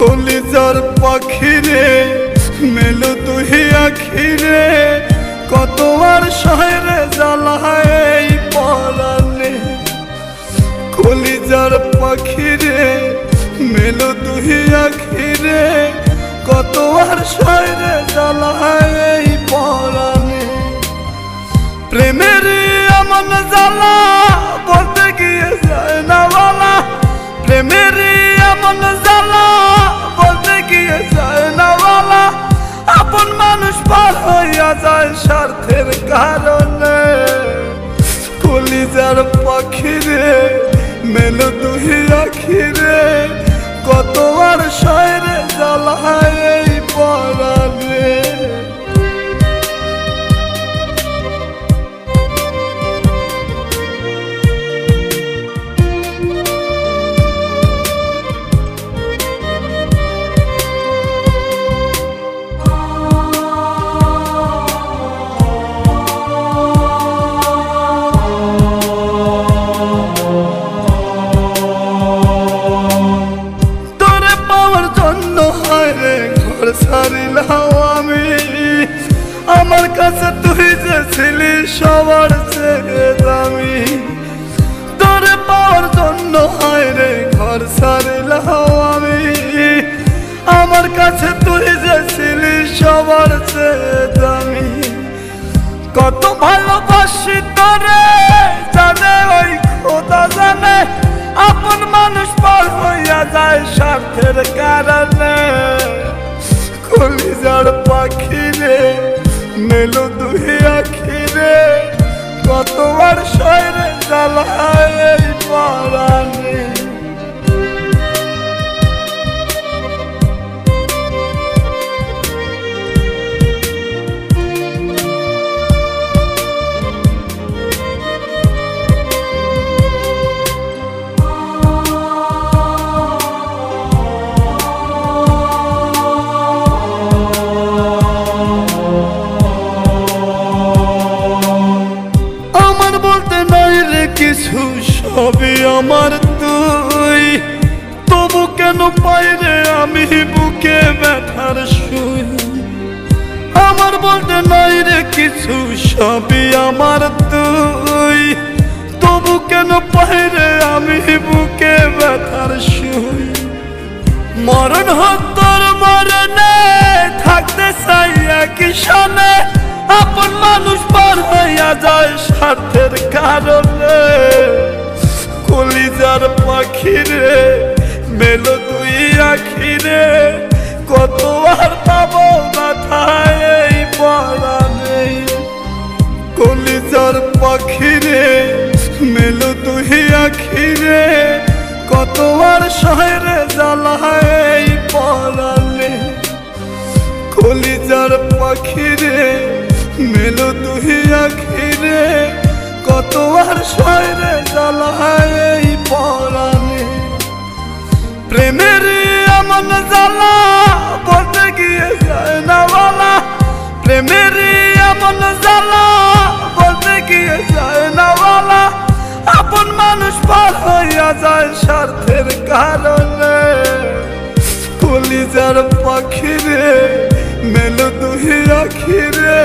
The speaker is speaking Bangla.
কলিজার পাখিরে মেলো তুই আখিরে কত আর শহরে জ্বালায় এই পরাণে। কলিজার পাখিরে মেলো তুই আখিরে কত আর শহরে জ্বালায় এই পরাণে। প্রেমের এমন জ্বালা বলতে গিয়ে যায় না বলা, প্রেমের এমন জ্বালা বলতে গিয়ে যায় না বলা। আপন মানুষ পার হইয়া যায় স্বার্থের কারণে। কলিজার পাখিরে মেলো তুই আখিরে কত আর শহরে জ্বালায় এই পরাণে। ছাড়িলাম আমি আমার কাছে তুই যে ছিলি সবার চেয়ে দামি। তোরে পাওয়ার জন্য হায় রে ঘর ছাড়িলাম আমি আমার কাছে তুই যে ছিলি সবার চেয়ে দামি। কত ভালোবাসি তোরে জানে ওই খোদা জানে, আপন মানুষ পার হইয়া যায় স্বার্থের কারণে। কলিজার পাখিরে মেলো তুই আখিরে কত আর শহরে জ্বালায় এই পরাণে। কিছু সবই আমার তুই, তবু কেন পাই রে আমি বুকে ব্যথার সুই। আমার বলতে নাই রে কিছু সবই আমার তুই, তবু কেন পাই রে আমি বুকে ব্যথার সুই। মরণ হত্যার মরণে থাকতে চাই একই সনে, আপন মানুষ পার হইয়া যায় স্বার্থের কারণে। কলিজার পাখিরে মেলো তুই আখিরে কত আর পাবো মাথায় এই পরাণে। কলিজার পাখিরে মেলো তুই আখিরে কত আর শহরে জ্বালায় এই পরাণে। কলিজার পাখিরে মেলো তুই আখিরে কত আর শহরে জ্বালায় এই পরাণে। প্রেমের এমন জ্বালা বলতে গিয়ে যায় না বলা, প্রেমের এমন জ্বালা বলতে গিয়ে যায় না বলা। আপন মানুষ পার হইয়া যায় স্বার্থের কারণে। কলিজার পাখিরে মেলো তুই আখিরে